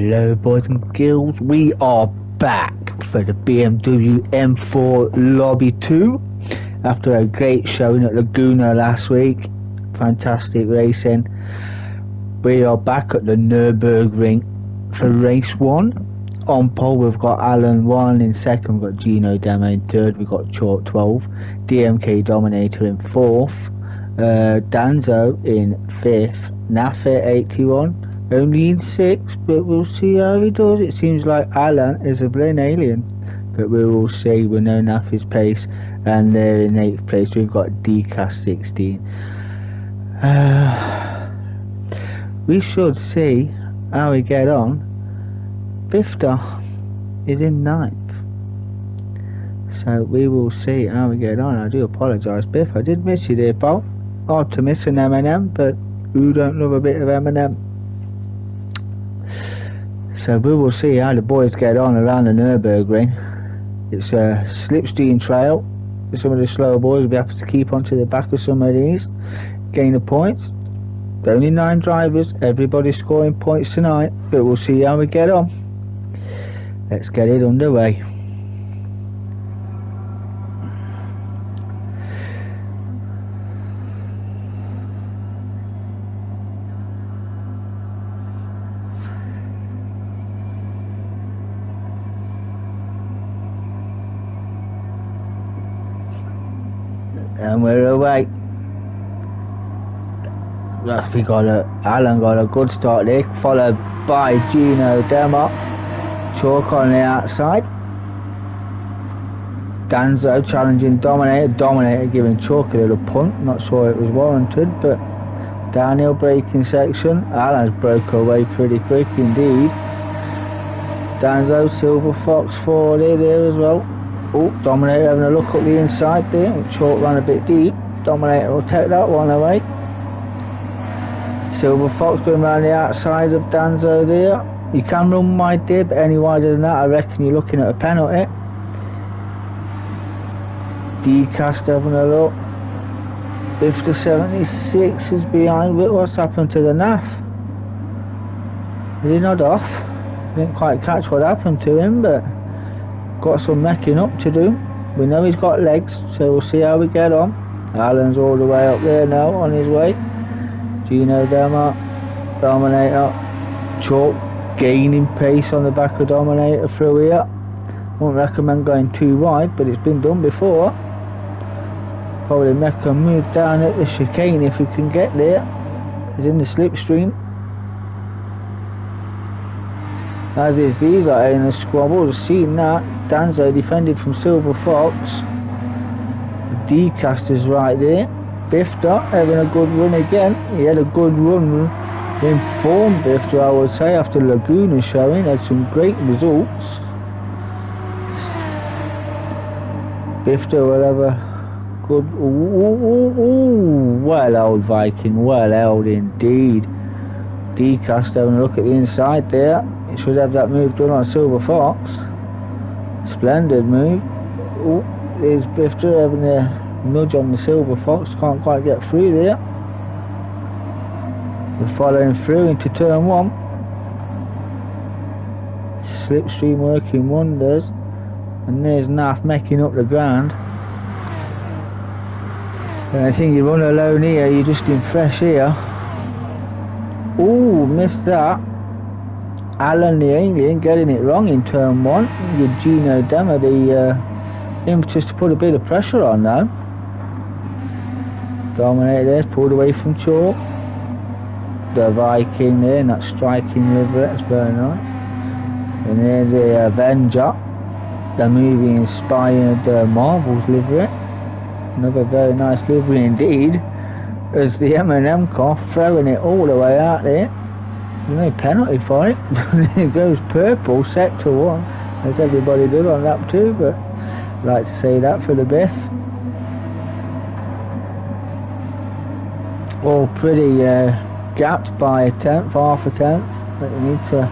Hello boys and girls, we are back for the BMW M4 Lobby 2 after a great showing at Laguna last week. Fantastic racing. We are back at the Nürburgring for race 1. On pole we've got Alan 1 in second, we've got Gino Demo in third, we've got Chalk 12, DMK Dominator in fourth, Danzo in fifth, Nafit 81 only in sixth, but we'll see how he does. It seems like Alan is a brain alien, but we will see. We know Nafit's pace, and they're in 8th place. We've got DCAS 16. We should see how we get on. Bifta is in 9th, so we will see how we get on. I do apologise, Biff, I did miss you there, pal. Hard to miss an M&M, but who don't love a bit of M&M? So we will see how the boys get on around the Nürburgring. It's a slipstream trail. Some of the slower boys will be happy to keep on to the back of some of these, gain the points. Only 9 drivers, everybody's scoring points tonight, but we'll see how we get on. Let's get it underway. And we're away. Alan got a good start there, followed by Gino Demo. Chalk on the outside. Danzo challenging Dominator. Dominator giving Chalk a little punt. Not sure it was warranted, but downhill braking section. Alan's broke away pretty quick indeed. Danzo, Silver Fox forward there as well. Oh, Dominator having a look up the inside there. Chalk ran a bit deep. Dominator will take that one away. Silver Fox going around the outside of Danzo there. You can run wide there, but any wider than that I reckon you're looking at a penalty. D-Cast having a look. Bifta 76 is behind. What's happened to the NAF? Did he nod off? Didn't quite catch what happened to him, but got some making up to do. We know he's got legs, so we'll see how we get on. Alan's all the way up there now, on his way. Gino Demo, Dominator, Chalk gaining pace on the back of Dominator through here. Won't recommend going too wide, but it's been done before. Probably make a move down at the chicane if we can get there. He's in the slipstream. As is these are in a squabble. We've seen that. Danzo defended from Silver Fox. D-Cast is right there. Bifta having a good run again. He had a good run in form, Bifta, I would say, after Laguna showing. Had some great results. Bifta will have a good... Ooh, well held, Viking. Well held indeed. D-Cast having a look at the inside there. He should have that move done on Silver Fox. Splendid move. Oh, there's Bifta having a nudge on the Silver Fox. Can't quite get through there. We're following through into turn 1. Slipstream working wonders. And there's Naf making up the ground. And I think you run alone here, you're just in fresh air. Ooh, missed that. Alan the alien getting it wrong in turn 1. With Gino Demo the impetus to put a bit of pressure on now. Dominator there, pulled away from Chalk. The Viking there in that striking livery, that's very nice. And there's the Avenger, the movie inspired Marvel's livery. Another very nice livery indeed. As the M&M car throwing it all the way out there. No penalty for it. It goes purple, sector 1, as everybody did on lap 2, but I'd like to say that for the Biff. All pretty gapped by a tenth, half a tenth. But you need to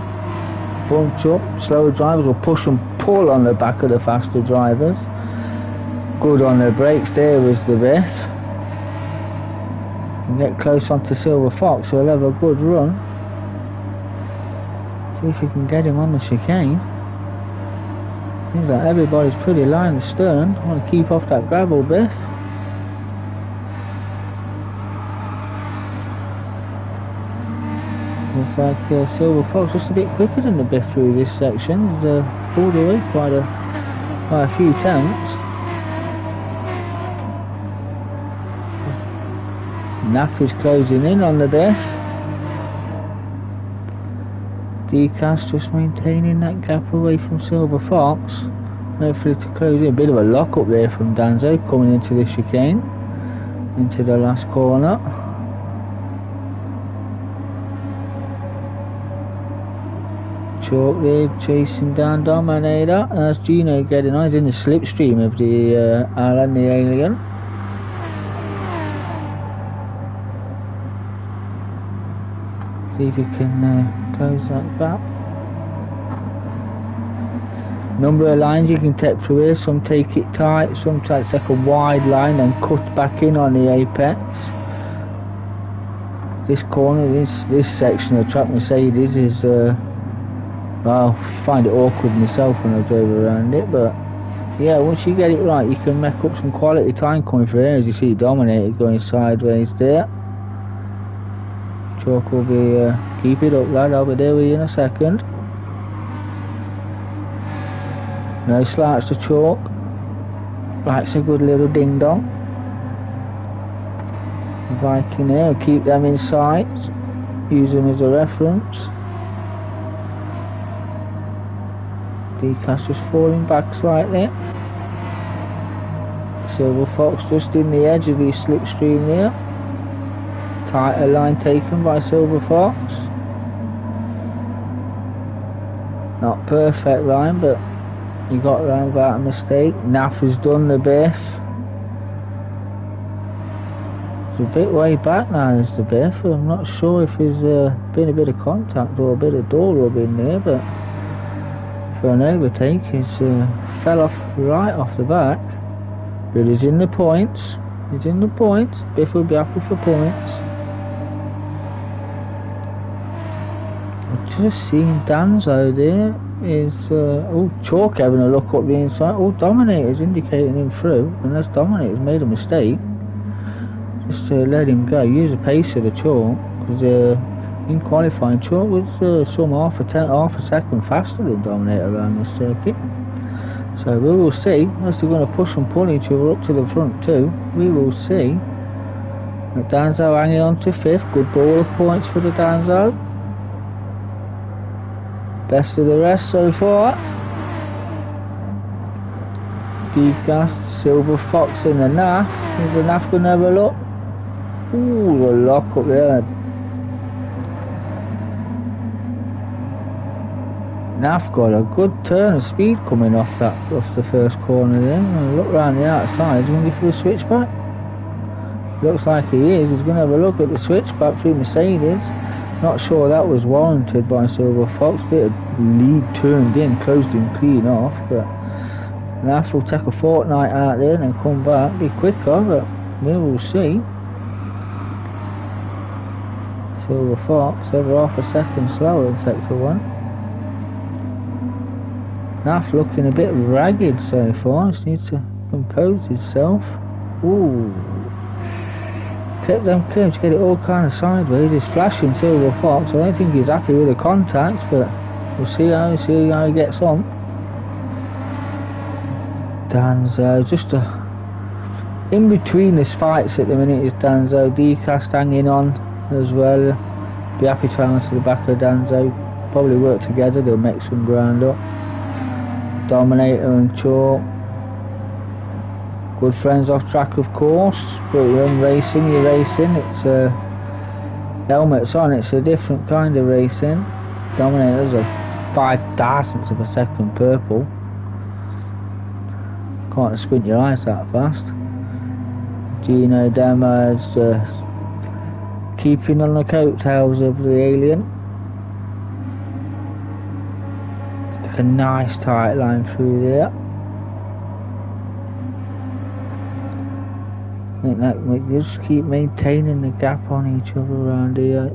bunch up. Slower drivers will push and pull on the back of the faster drivers. Good on the brakes there was the Biff. And get close onto Silver Fox, so he'll have a good run. See if you can get him on the chicane. Seems like everybody's pretty line the stern. I want to keep off that gravel bit. Looks like Silver Fox just a bit quicker than the Biff through this section. He's pulled away quite a few tenths. Naff is closing in on the Biff. Decast just maintaining that gap away from Silver Fox. Hopefully to close in. A bit of a lock up there from Danzo coming into the chicane. Into the last corner. Chalk there chasing down Dominator. And that's Gino getting on. He's in the slipstream of the Alan the Alien. See if you can close that gap. Number of lines you can take through here. Some take it tight, some take a wide line and cut back in on the apex. This corner, this section of track Mercedes is well, I find it awkward myself when I drove around it, but yeah, once you get it right you can make up some quality time coming through here. As you see Dominator going sideways there. Chalk will be keep it up lad, I'll be there with you in a second. No slouch to Chalk. Likes a good little ding dong. Viking there, keep them in sight. Use them as a reference. Decast just falling back slightly. Silver Fox just in the edge of the slipstream there. Tighter line taken by Silver Fox. Not perfect line, but you got around without a mistake. Naff has done the Biff. It's a bit way back now is the Biff. I'm not sure if there's been a bit of contact or a bit of door rub in there, but for an overtake he's fell off right off the back. But he's in the points. He's in the points. Biff will be happy for points. I've just seen Danzo there. Is Chalk having a look up the inside. Dominator's indicating him through, unless Dominator's made a mistake. Just let him go. Use the pace of the Chalk, because in qualifying Chalk was some half a second faster than Dominator around the circuit. So we will see. Unless they're going to push and pull each other up to the front too, we will see. Danzo hanging on to 5th. Good ball of points for the Danzo. Best of the rest so far. Decast, Silver Fox in the Naff. Is the Naff going to have a look? Ooh, the lock up there. Naff got a good turn of speed coming off the first corner there. Look round the outside. He's going to go for the switchback. Looks like he is. He's going to have a look at the switchback through Mercedes. Not sure that was warranted by Silver Fox. Bit of lead turned in, closed him clean off, but Naff will take a fortnight out there and then come back. Be quicker, but we will see. Silver Fox over half a second slower in sector 1. Naff looking a bit ragged so far. Just needs to compose himself. Ooh. Clip them clips, get it all kind of sideways. He's flashing Silver Fox. I don't think he's happy with the contacts, but we'll see how he gets on. Danzo just in between his fights at the minute is Danzo. Decast hanging on as well. Be happy to hang on to the back of Danzo. Probably work together. They'll make some ground up. Dominator and Chalk. Good friends off track, of course, but when racing, you're racing. It's helmets on. It's a different kind of racing. Dominator's a 0.005 of a second purple. Can't squint your eyes that fast. Gino Demo's keeping on the coattails of the Alien. It's like a nice tight line through there. I think that we just keep maintaining the gap on each other around here.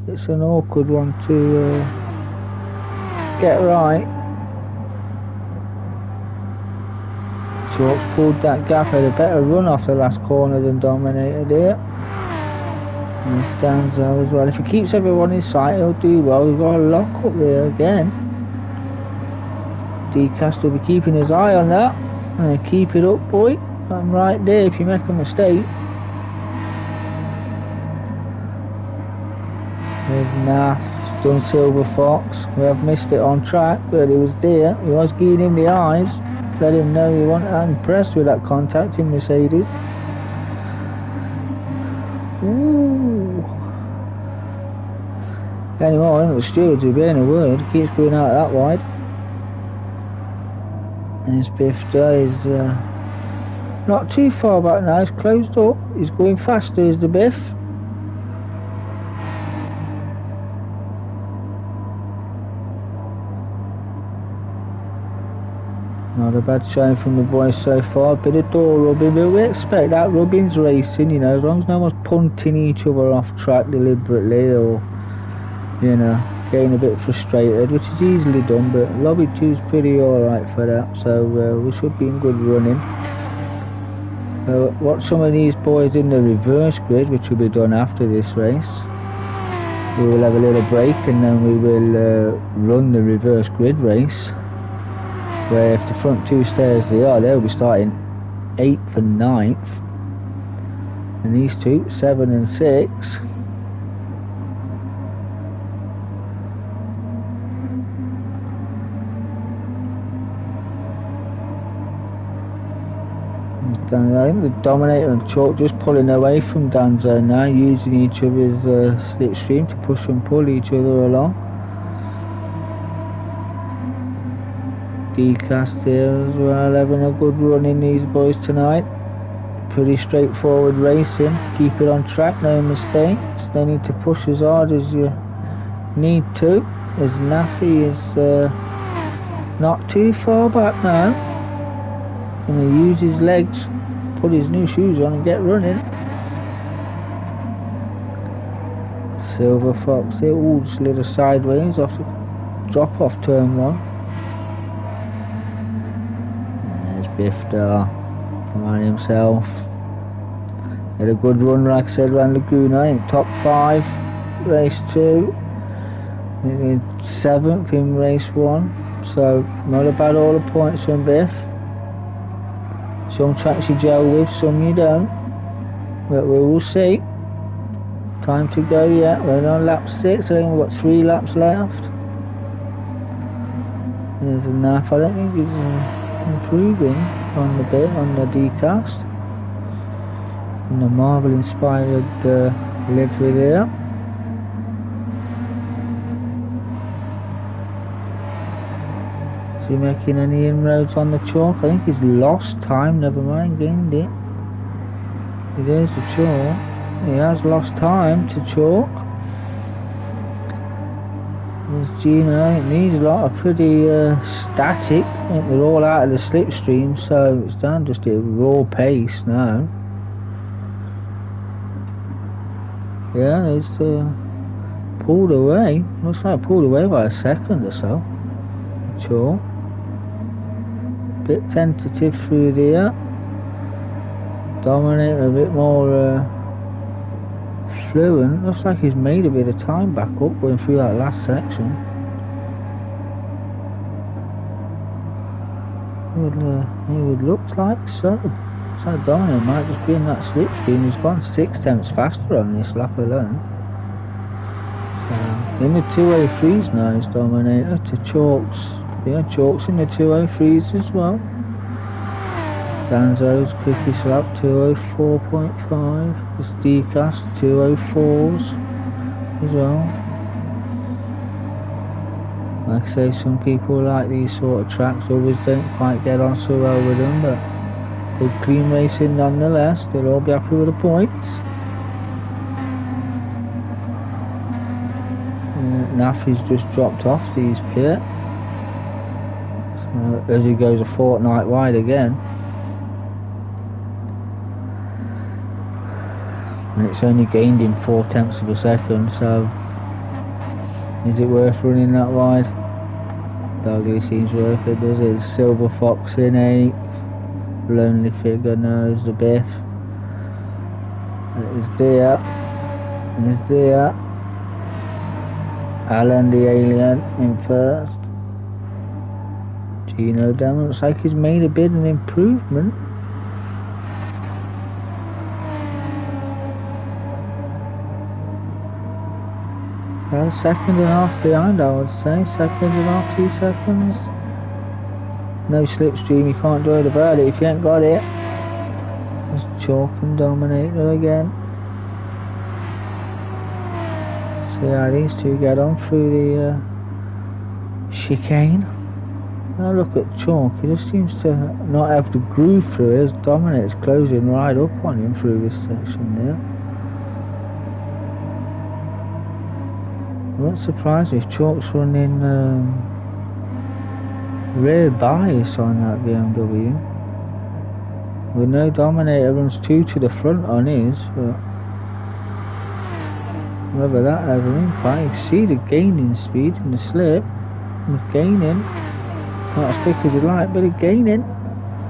It's an awkward one to get right. Chalk's pulled that gap, had a better run off the last corner than Dominator did. And it stands out as well. If he keeps everyone in sight, he'll do well. We've got a lock up there again. Decast will be keeping his eye on that. And keep it up, boy. I'm right there if you make a mistake. There's Nath. He's done Silver Fox. We have missed it on track, but it was there. He was giving him the eyes. Let him know he wasn't that impressed with that contact in Mercedes. Ooh. Anymore, I think the stewards will be in a word. Keeps going out that wide. And his Bifter is not too far back now. He's closed up. He's going faster as the Biff. Not a bad showing from the boys so far. Bit of door rubbing, but we expect that. Rubbing's racing, you know, as long as no one's punting each other off track deliberately or, you know, getting a bit frustrated, which is easily done, but Lobby 2's pretty alright for that, so we should be in good running. Watch some of these boys in the reverse grid, which will be done after this race. We will have a little break and then we will run the reverse grid race, where if the front two stay as they are, they'll be starting 8th and 9th, and these two 7 and 6. I think the Dominator and Chalk just pulling away from Danzo now, using each other's slipstream to push and pull each other along. Decast here as well, having a good run in these boys tonight. Pretty straightforward racing, keep it on track, no mistakes. No need to push as hard as you need to, as Naffy is not too far back now. And he use his legs, put his new shoes on and get running. Silver Fox here, all slid sideways off the drop off turn 1. Bifter on himself. Had a good run, like I said, around Laguna in top 5, race 2, in 7th in race 1, so not about all the points from Biff. Some tracks you gel with, some you don't, but we will see. Time to go yet, we're on lap 6, I think we've got 3 laps left. There's enough, I don't think he's improving on the bit, on the decast, and the Marvel inspired livery there. Is he making any inroads on the Chalk? I think he's lost time, never mind, gained it. There's the Chalk. He has lost time to Chalk. Gino, I think these lot are pretty static. I think they're all out of the slipstream, so it's down just at raw pace now. Yeah, it's pulled away. Looks like pulled away by a second or so. Sure. Bit tentative through there. Dominator a bit more fluent. Looks like he's made a bit of time back up going through that last section. It would look like so. So Dominator might just be in that slipstream. He's gone 6 tenths faster on this lap alone. In the 203s now is Dominator to Chalk's. Yeah, Chalk's in the 203s as well. Danzo's quickest lap 204.5. The Decast 204s as well. Like I say, some people like these sort of tracks, others don't quite get on so well with them, but good clean racing nonetheless. They'll all be happy with the points. Naffy's just dropped off these pit, so as he goes a fortnight wide again. And it's only gained him 4 tenths of a second, so is it worth running that wide? Doggy seems worth it, does it? Silver Fox in 8th. Lonely Figure knows the Biff. It's there. It's there. Alan the Alien in 1st. Gino Dunn looks like he's made a bit of an improvement. Well, 2.5 behind, I would say. 2.5, 2 seconds. No slipstream, you can't do it about it if you ain't got it. There's Chalk and Dominator again. See how these two get on through the chicane. Now look at Chalk, he just seems to not have the groove through it. Dominator's closing right up on him through this section there. It won't surprise me if Chalk's running rear bias on that BMW. We know Dominator runs 2 to the front on his, but whether that has an impact, you can see the gaining speed in the slip. He's gaining, not as quick as you'd like, but he's gaining.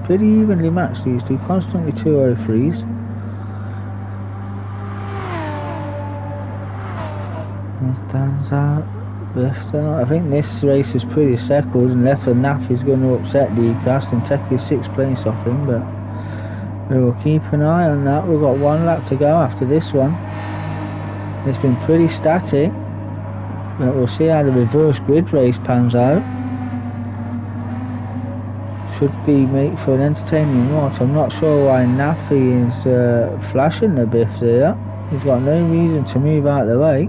Pretty evenly matched, these two, constantly 203s. Stands out, left out. I think this race is pretty settled, and left and Naff is going to upset D-Cast and take his 6th place off him, but we will keep an eye on that. We've got 1 lap to go after this one. It's been pretty static, but we'll see how the reverse grid race pans out. Should be made for an entertaining watch. I'm not sure why Naffy is flashing the Biff there. He's got no reason to move out of the way.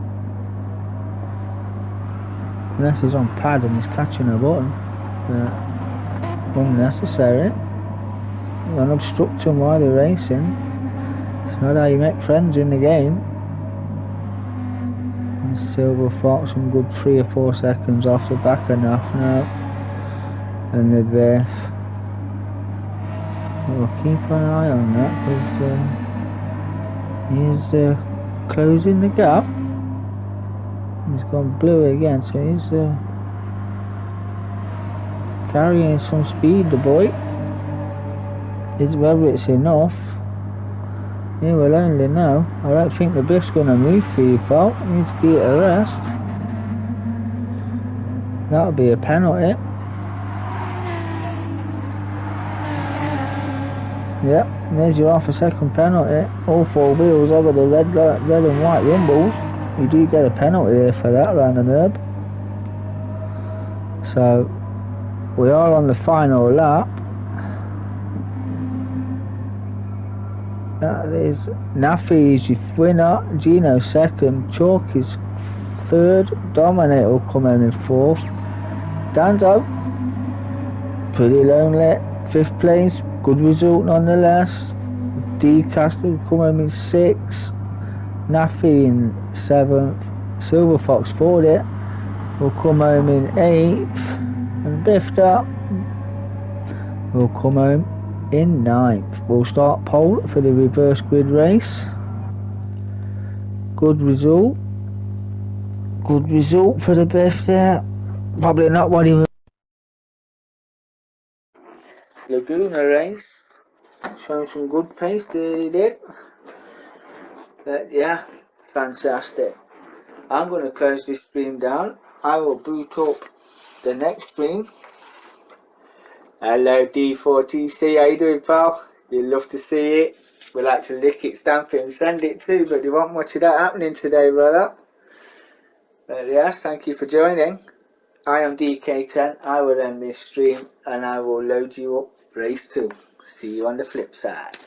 Unless he's on pad and he's catching a button. Unnecessary. Don't obstruct him while they're racing. It's not how you make friends in the game. And Silver Fox, some good 3 or 4 seconds off the back of Naff now. And the Biff. We'll keep an eye on that because he's closing the gap. He's gone blue again, so he's carrying some speed, the boy. Whether it's enough, yeah, we'll only know. I don't think the Biff's going to move for you, pal. You need to get a rest. That'll be a penalty. Yep, there's your half a second penalty. All 4 wheels over the red and white rumbles. You do get a penalty there for that around the Nürb. So we are on the final lap. That is Naffy is your winner, Gino 2nd, Chalk is 3rd, Dominator will come in 4th. Danzo, pretty lonely, 5th place, good result nonetheless. D-Cast will come in 6th. Naffy in 7th, Silver Fox 40 will come home in 8th, and Bifter will come home in 9th. We'll start pole for the reverse grid race. Good result for the Bifter. Probably not what he was. Laguna race, showing some good pace, he did. But yeah, fantastic. I'm going to close this stream down. I will boot up the next stream. Hello D4TC, how you doing, pal? You love to see it. We like to lick it, stamp it and send it too, but you want much of that happening today, brother. But yes, thank you for joining. I am DK10. I will end this stream and I will load you up race 2. See you on the flip side.